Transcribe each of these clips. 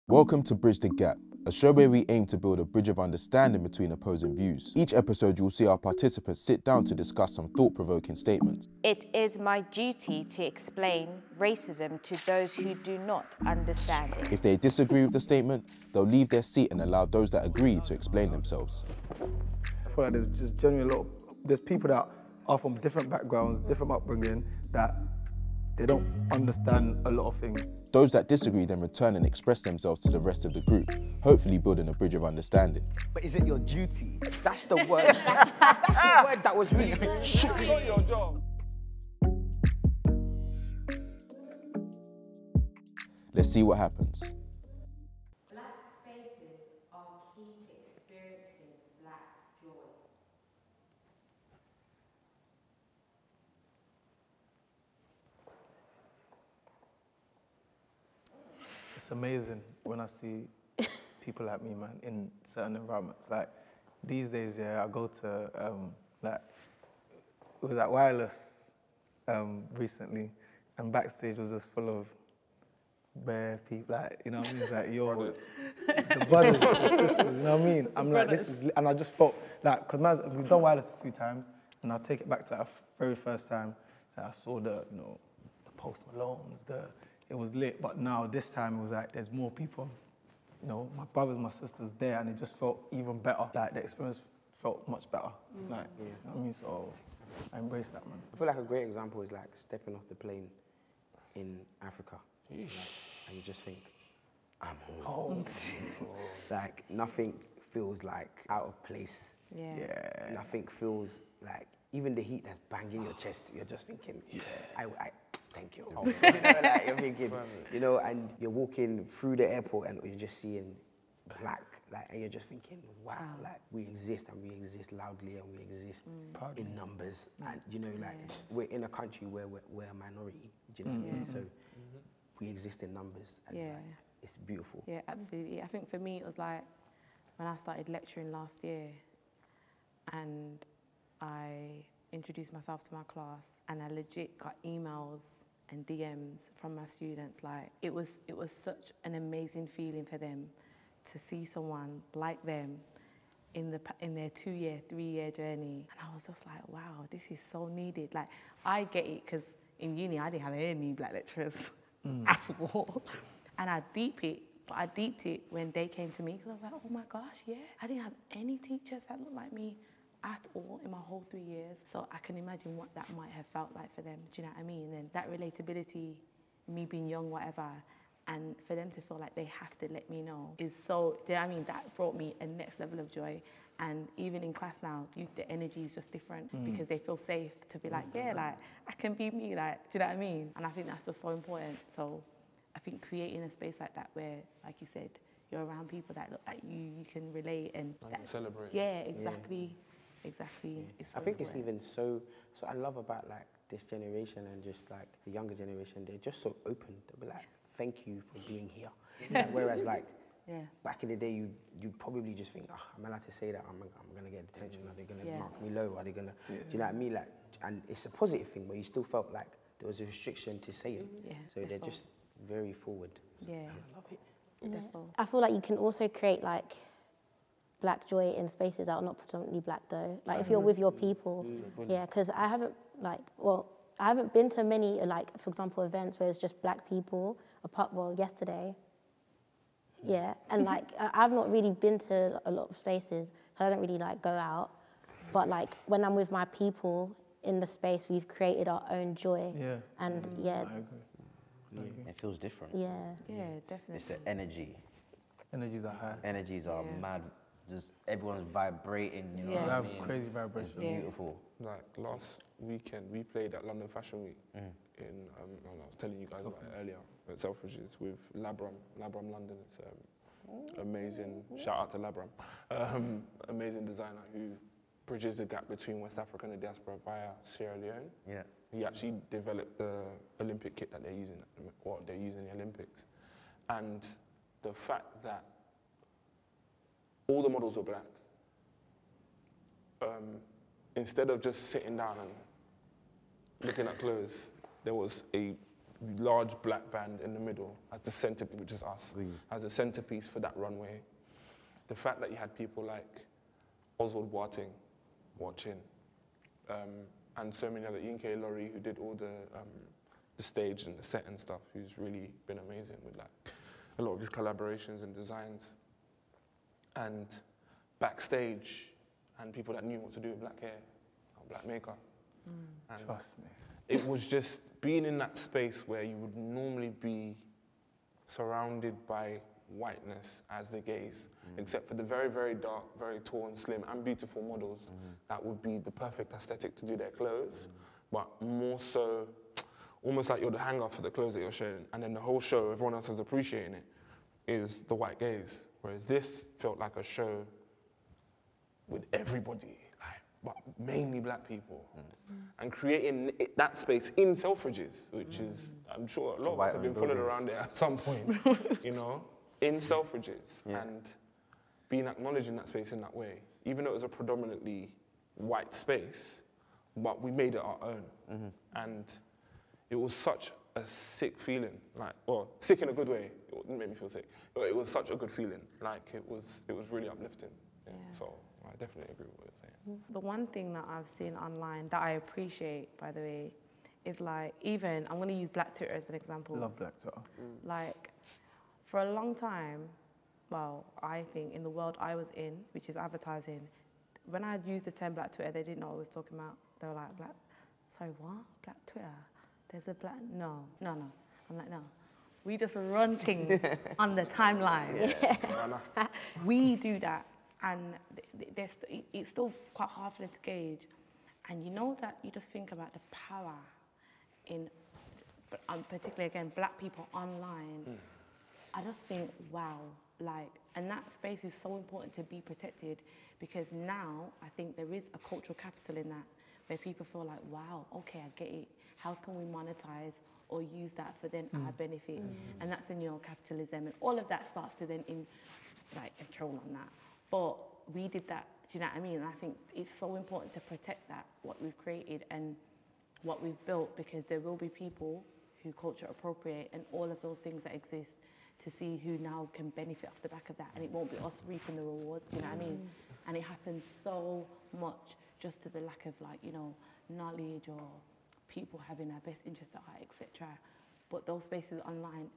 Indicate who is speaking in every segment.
Speaker 1: Welcome to Bridge the Gap, a show where we aim to build a bridge of understanding between opposing views. Each episode, you'll see our participants sit down to discuss some thought-provoking statements.
Speaker 2: It is my duty to explain racism to those who do not understand it.
Speaker 1: If they disagree with the statement, they'll leave their seat and allow those that agree to explain themselves.
Speaker 3: I feel like there's just genuinely there's people that are from different backgrounds, different upbringing, that they don't understand a lot of things.
Speaker 1: Those that disagree then return and express themselves to the rest of the group, hopefully building a bridge of understanding.
Speaker 4: But is it your duty? That's the word. That's the word that was really shook me.
Speaker 5: Not your job.
Speaker 1: Let's see what happens.
Speaker 2: Black spaces are key to experiencing black joy.
Speaker 3: It's amazing when I see people like me, man, in certain environments. Like these days, yeah, I go to it was at Wireless recently, and backstage was just full of bare people, like, you know what I mean? It's like, yo, the brothers, the sisters, you know what I mean? I'm like, this is, and I just felt like, because we've done Wireless a few times, and I'll take it back to that very first time. So I saw the Post Malones, it was lit, but now this time it was like, there's more people, my brothers, my sisters there, and it just felt even better. Like the experience felt much better. Like, you know what I mean? So I embrace that, man.
Speaker 4: I feel like a great example is like stepping off the plane in Africa. And you just think, I'm home. Like nothing feels like out of place.
Speaker 2: Yeah.
Speaker 4: Nothing feels like, even the heat that's banging your chest, you're just thinking, I thank you. Like, you're thinking, and you're walking through the airport and you're just seeing black, and you're just thinking, wow, like we exist and we exist loudly and we exist in numbers. And we're in a country where we're a minority, do you know what I mean? So we exist in numbers and it's beautiful.
Speaker 6: Yeah, absolutely. I think for me it was like when I started lecturing last year and I introduced myself to my class and I legit got emails and DMs from my students. Like it was such an amazing feeling for them to see someone like them in their 2-year, 3-year journey. And I was just like, wow, this is so needed. Like I get it because in uni I didn't have any black lecturers at all. And I deeped it when they came to me because I was like, oh my gosh, yeah. I didn't have any teachers that looked like me at all in my whole 3 years. So I can imagine what that might have felt like for them, do you know what I mean? And that relatability, me being young, whatever, and for them to feel like they have to let me know is so, do you know what I mean? That brought me a next level of joy. And even in class now, the energy is just different because they feel safe to be like, yeah, like, I can be me, like, do you know what I mean? And I think that's just so important. So I think creating a space like that where, like you said, you're around people that look like you can relate and
Speaker 5: celebrate.
Speaker 6: Yeah, exactly. Exactly. It's so
Speaker 4: I think it's
Speaker 6: important.
Speaker 4: even so I love about like this generation and just like the younger generation, they're just so open. They'll be like, thank you for being here. Whereas like back in the day, you probably just think, I'm allowed to say that, I'm gonna get detention, are they gonna mark me low, are they gonna, do you know what I mean? Like, and it's a positive thing, but you still felt like there was a restriction to say it. So they're just very forward.
Speaker 6: Yeah.
Speaker 4: And I love it.
Speaker 7: I feel like you can also create like black joy in spaces that are not predominantly black though. Like if you're with your people, because I haven't been to many like, for example, events where it's just black people, yesterday. Yeah, and like I've not really been to a lot of spaces, so I don't really like go out. But like when I'm with my people in the space, we've created our own joy.
Speaker 3: Yeah.
Speaker 7: And
Speaker 3: I agree.
Speaker 8: It feels different.
Speaker 7: Yeah.
Speaker 6: Yeah, definitely.
Speaker 8: It's the energy.
Speaker 3: Energies are high.
Speaker 8: Energies are mad. Just everyone's vibrating, you know what I mean?
Speaker 3: Crazy vibration.
Speaker 8: It's beautiful.
Speaker 5: Like last weekend, we played at London Fashion Week in, I was telling you guys about it earlier, at Selfridges with Labram London. It's amazing, shout out to Labram. Amazing designer who bridges the gap between West Africa and the diaspora via Sierra Leone. Yeah. He actually developed the Olympic kit that they're using, what they're using in the Olympics. And the fact that all the models were black, instead of just sitting down and looking at clothes, there was a large black band in the middle as the centerpiece, which is us, as the centerpiece for that runway. The fact that you had people like Oswald Boateng watching, and so many other, Yinke Laurie, who did all the stage and the set and stuff, who's really been amazing with like a lot of his collaborations and designs. And backstage, and people that knew what to do with black hair, or black makeup. And
Speaker 3: Trust me.
Speaker 5: it was just being in that space where you would normally be surrounded by whiteness as the gaze, except for the very, very dark, very tall and slim and beautiful models. That would be the perfect aesthetic to do their clothes, but more so, almost like you're the hanger for the clothes that you're sharing, and then the whole show, everyone else is appreciating it, is the white gaze. Whereas this felt like a show with everybody, like, but mainly black people, and creating that space in Selfridges, which is, I'm sure a lot of us have been followed around there at some point, you know, in Selfridges, and being acknowledged in that space in that way, even though it was a predominantly white space, but we made it our own, and it was such a sick feeling, like, well, sick in a good way. It didn't make me feel sick, but it was such a good feeling. Like it was really uplifting. Yeah. So I definitely agree with what you're saying.
Speaker 6: The one thing that I've seen online that I appreciate, by the way, is like, even, I'm going to use Black Twitter as an example.
Speaker 3: Love Black Twitter.
Speaker 6: Like, for a long time, well, I think in the world I was in, which is advertising, when I used the term Black Twitter, they didn't know what I was talking about. They were like, sorry, what? Black Twitter? There's a black, no. I'm like, no. We just run things on the timeline. Yeah. We do that, and it's still quite hard for them to gauge. And you know that you just think about the power in, particularly again, black people online. I just think, wow, like, and that space is so important to be protected, because now I think there is a cultural capital in that, where people feel like, wow, okay, I get it. How can we monetize or use that for then our benefit? And that's when, you know, capitalism and all of that starts to then control on that. But we did that, do you know what I mean? And I think it's so important to protect that, what we've created and what we've built, because there will be people who culture appropriate and all of those things that exist, to see who now can benefit off the back of that, and it won't be us reaping the rewards, do you know what I mean? And it happens so much just to the lack of, like, you know, knowledge or people having our best interest at heart, etc. But those spaces online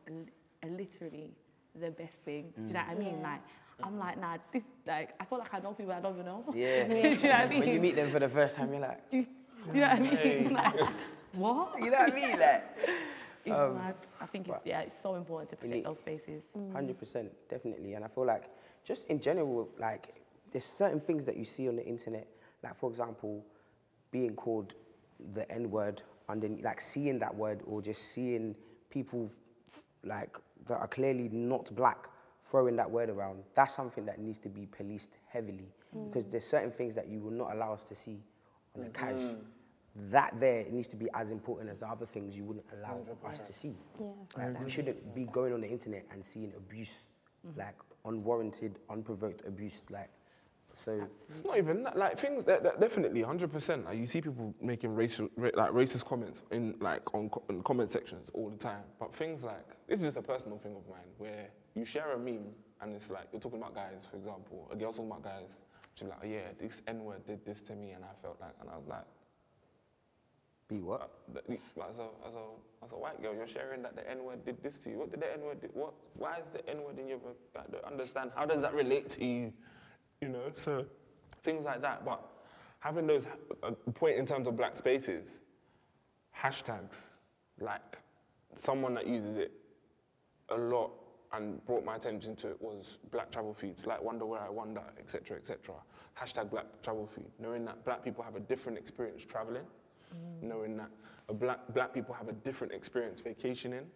Speaker 6: are literally the best thing. Do you know what I mean? Like, I'm like, nah, this, like, I feel like I know people I don't even know. Yeah. Do you know what I mean?
Speaker 4: When you meet them for the first time, you're like,
Speaker 6: do you know what I mean? Like, what?
Speaker 4: You know what I mean? Like,
Speaker 6: it's mad. I think it's so important to protect those spaces.
Speaker 4: 100%, definitely. And I feel like, just in general, like, there's certain things that you see on the internet, like, for example, being called the N-word, like seeing that word, or just seeing people like that are clearly not black throwing that word around. That's something that needs to be policed heavily, because there's certain things that you will not allow us to see on the cash. That there, it needs to be as important as the other things you wouldn't allow us to see. Like, we shouldn't be going on the internet and seeing abuse, like unwarranted, unprovoked abuse, like. So
Speaker 5: it's not even that, like, things that definitely 100%. Like, you see people making racist comments in, like, on comment sections all the time. But things like, this is just a personal thing of mine, where you share a meme and it's like, you're talking about guys, for example, a girl's talking about guys, she's like, oh, yeah, this N-word did this to me, and I felt like, and I was like,
Speaker 8: be what?
Speaker 5: As a white girl, you're sharing that the N-word did this to you. What did the N-word do? Why is the N-word in your, I don't understand. How does that relate to you? You know, so things like that. But having those, point in terms of black spaces, hashtags, like, someone that uses it a lot and brought my attention to it was black travel feeds, like Wonder Where I Wonder, etc., etc. Hashtag black travel feed, knowing that black people have a different experience traveling, knowing that black people have a different experience vacationing,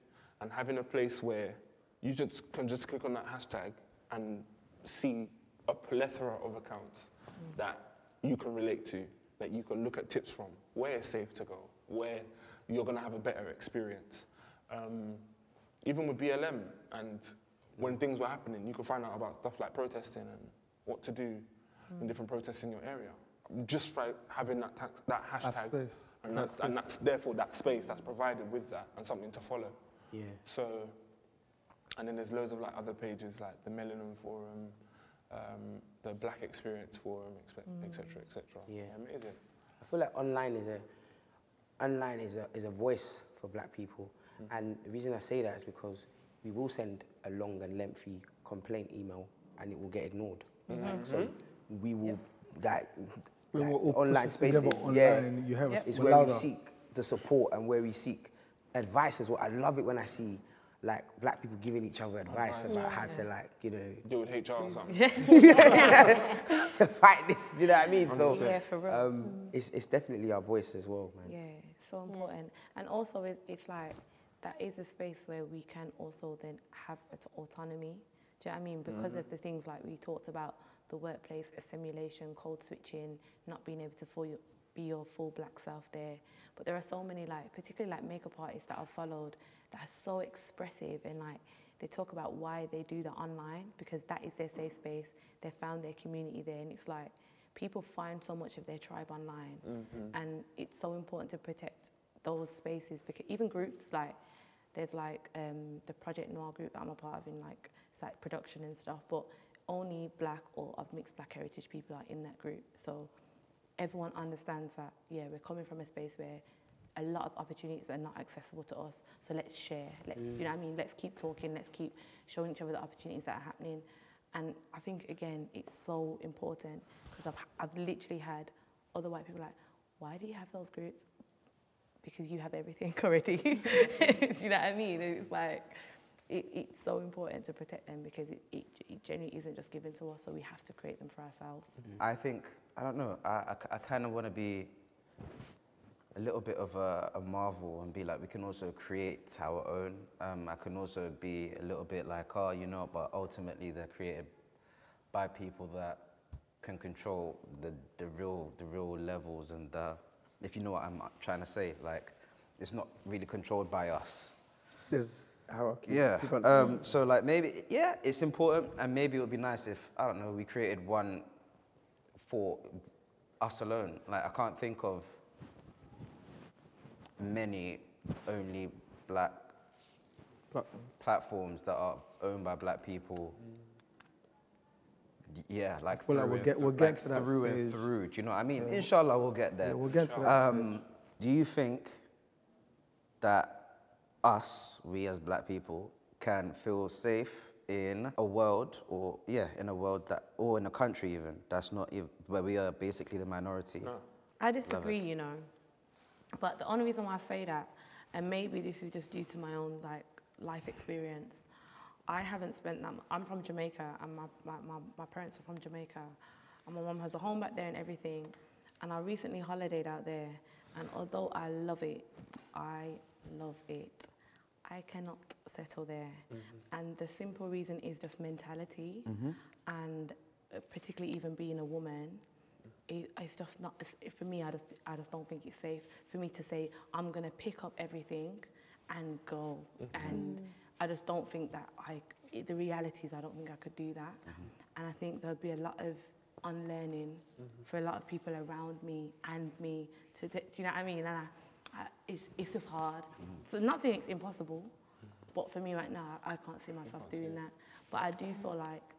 Speaker 5: and having a place where you can just click on that hashtag and see a plethora of accounts that you can relate to, that you can look at tips from, where it's safe to go, where you're going to have a better experience. Even with BLM, and when things were happening, you could find out about stuff like protesting and what to do in different protests in your area. just by having that hashtag,
Speaker 3: space.
Speaker 5: and that's therefore that space that's provided with that and something to follow.
Speaker 4: Yeah.
Speaker 5: So, and then there's loads of like other pages like the Melanin Forum, the Black Experience Forum, etc., etc.
Speaker 4: Yeah.
Speaker 5: Amazing.
Speaker 4: I feel like online is a voice for black people. And the reason I say that is because we will send a long and lengthy complaint email and it will get ignored. So we will,
Speaker 3: When we're all
Speaker 4: online
Speaker 3: pushing together
Speaker 4: spaces,
Speaker 3: online, you have
Speaker 4: it's
Speaker 3: we're
Speaker 4: where
Speaker 3: louder.
Speaker 4: we seek the support and where we seek advice as well. I love it when I see like black people giving each other advice about how to like, you know,
Speaker 5: Do with HR or something.
Speaker 4: to fight this, you know what I mean? So
Speaker 6: Yeah, for real.
Speaker 4: it's definitely our voice as well, man.
Speaker 6: Yeah, so important. And also, it's like, that is a space where we can also then have autonomy. Do you know what I mean? Because of the things like we talked about, the workplace, assimilation, code switching, not being able to be your full black self there. But there are so many, like, particularly like makeup artists that I've followed that are so expressive, and like, they talk about why they do that online, because that is their safe space. They found their community there, and it's like, people find so much of their tribe online. And it's so important to protect those spaces, because even groups like, there's like the Project Noir group that I'm a part of in like, it's like production and stuff, but only black or of mixed black heritage people are in that group. So everyone understands that, yeah, we're coming from a space where a lot of opportunities are not accessible to us. So let's share, you know what I mean? Let's keep talking, let's keep showing each other the opportunities that are happening. And I think, again, it's so important, because I've literally had other white people like, why do you have those groups? Because you have everything already. Do you know what I mean? It's like, it's so important to protect them, because it genuinely isn't just given to us, so we have to create them for ourselves.
Speaker 8: I think, I don't know, I kind of want to be a little bit of a marvel and be like, we can also create our own. I can also be a little bit like, oh, you know, but ultimately they're created by people that can control the real levels, and if you know what I'm trying to say, like, it's not really controlled by us.
Speaker 3: There's hierarchy.
Speaker 8: Yeah. So like, maybe, yeah, it's important, and maybe it would be nice if, I don't know, we created one for us alone. Like, I can't think of many only black platforms that are owned by black people. Yeah, like
Speaker 3: Well, we'll get to that
Speaker 8: through
Speaker 3: stage.
Speaker 8: and through. Do you know what I mean? Inshallah, we'll get there.
Speaker 3: Yeah, we'll get to that stage.
Speaker 8: Do you think that we as black people, can feel safe in a world, or in a world that, or in a country even, that's not even, where we are basically the minority?
Speaker 5: No.
Speaker 6: I disagree, you know. But the only reason why I say that, and maybe this is just due to my own like life experience, I haven't spent that. I'm from Jamaica, and my parents are from Jamaica, and my mum has a home back there and everything. And I recently holidayed out there, and although I love it, I cannot settle there. And the simple reason is just mentality, and particularly even being a woman. It's just not, for me, I just don't think it's safe for me to say, I'm gonna pick up everything and go. And I just don't think that the reality is I don't think I could do that. And I think there'll be a lot of unlearning for a lot of people around me and me do you know what I mean? And it's just hard. So not saying it's impossible, but for me right now, I can't see myself doing that. But I do feel like,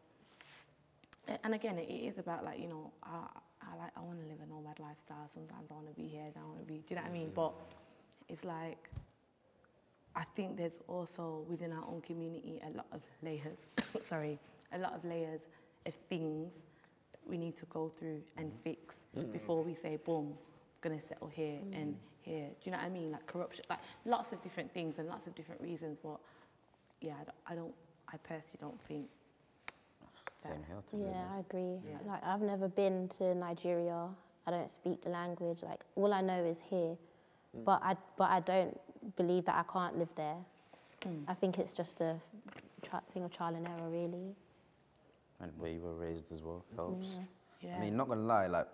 Speaker 6: and again, it is about like, you know, I want to live a nomad lifestyle. Sometimes I want to be here, I want to be, do you know what I mean? But it's like, I think there's also within our own community a lot of layers, a lot of layers of things that we need to go through and fix before we say, boom, we're going to settle here and here. Do you know what I mean? Like corruption, like lots of different things and lots of different reasons. But yeah, I personally don't think.
Speaker 8: Same here, to be
Speaker 7: Yeah,
Speaker 8: honest.
Speaker 7: I agree.
Speaker 6: Yeah.
Speaker 7: Like, I've never been to Nigeria. I don't speak the language. Like, all I know is here. But I don't believe that I can't live there. I think it's just a thing of trial and error, really.
Speaker 8: And where you were raised as well helps.
Speaker 6: Yeah.
Speaker 8: I mean, not gonna lie, like,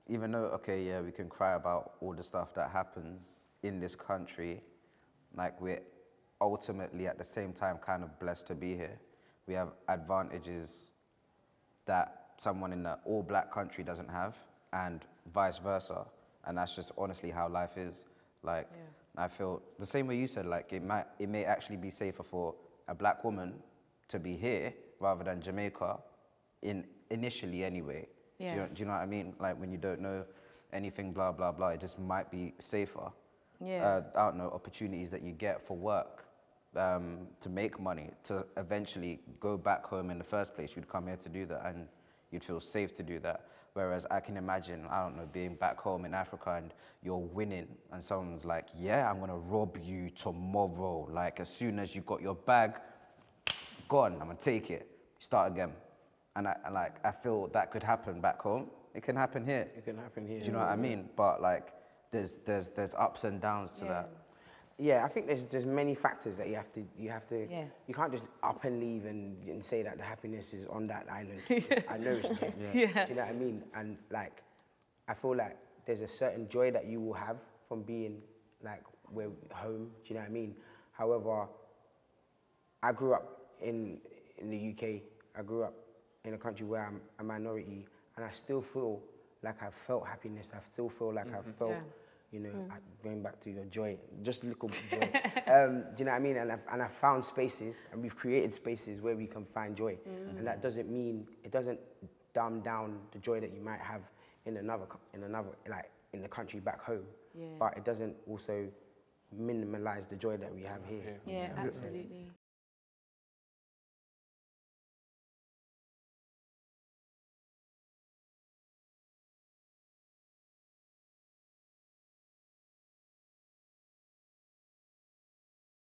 Speaker 8: even though, okay, yeah, we can cry about all the stuff that happens in this country, like, we're ultimately at the same time kind of blessed to be here. We have advantages that someone in an all-black country doesn't have. and vice versa. And that's just honestly how life is. Like, I feel the same way you said, like it may actually be safer for a black woman to be here rather than Jamaica, initially anyway.
Speaker 6: Yeah.
Speaker 8: Do you know what I mean? Like when you don't know anything, blah, blah, blah, it just might be safer.
Speaker 6: Yeah.
Speaker 8: I don't know, opportunities that you get for work, to make money, to eventually go back home in the first place. You'd come here to do that and you'd feel safe to do that. Whereas I can imagine, I don't know, being back home in Africa and you're winning and someone's like, yeah, I'm gonna rob you tomorrow. Like as soon as you got your bag, gone, I'm gonna take it, start again. And I feel that could happen back home. It can happen here.
Speaker 4: It can happen here.
Speaker 8: Do you know what I mean? But like, there's ups and downs to that.
Speaker 4: Yeah, I think there's many factors that you have to
Speaker 6: Yeah.
Speaker 4: you can't just up and leave and say that the happiness is on that island. I know it's there.
Speaker 6: Yeah.
Speaker 4: Do you know what I mean? And like, I feel like there's a certain joy that you will have from being like we're home. Do you know what I mean? However, I grew up in the UK. I grew up in a country where I'm a minority, and I still feel like I've felt happiness. I still feel like I've felt, you know, going back to your joy, just a little bit of joy. Do you know what I mean? And I've found spaces, and we've created spaces where we can find joy. And that doesn't mean, it doesn't dumb down the joy that you might have in another, like in the country back home.
Speaker 6: Yeah.
Speaker 4: But it doesn't also minimize the joy that we have here.
Speaker 6: Yeah, absolutely.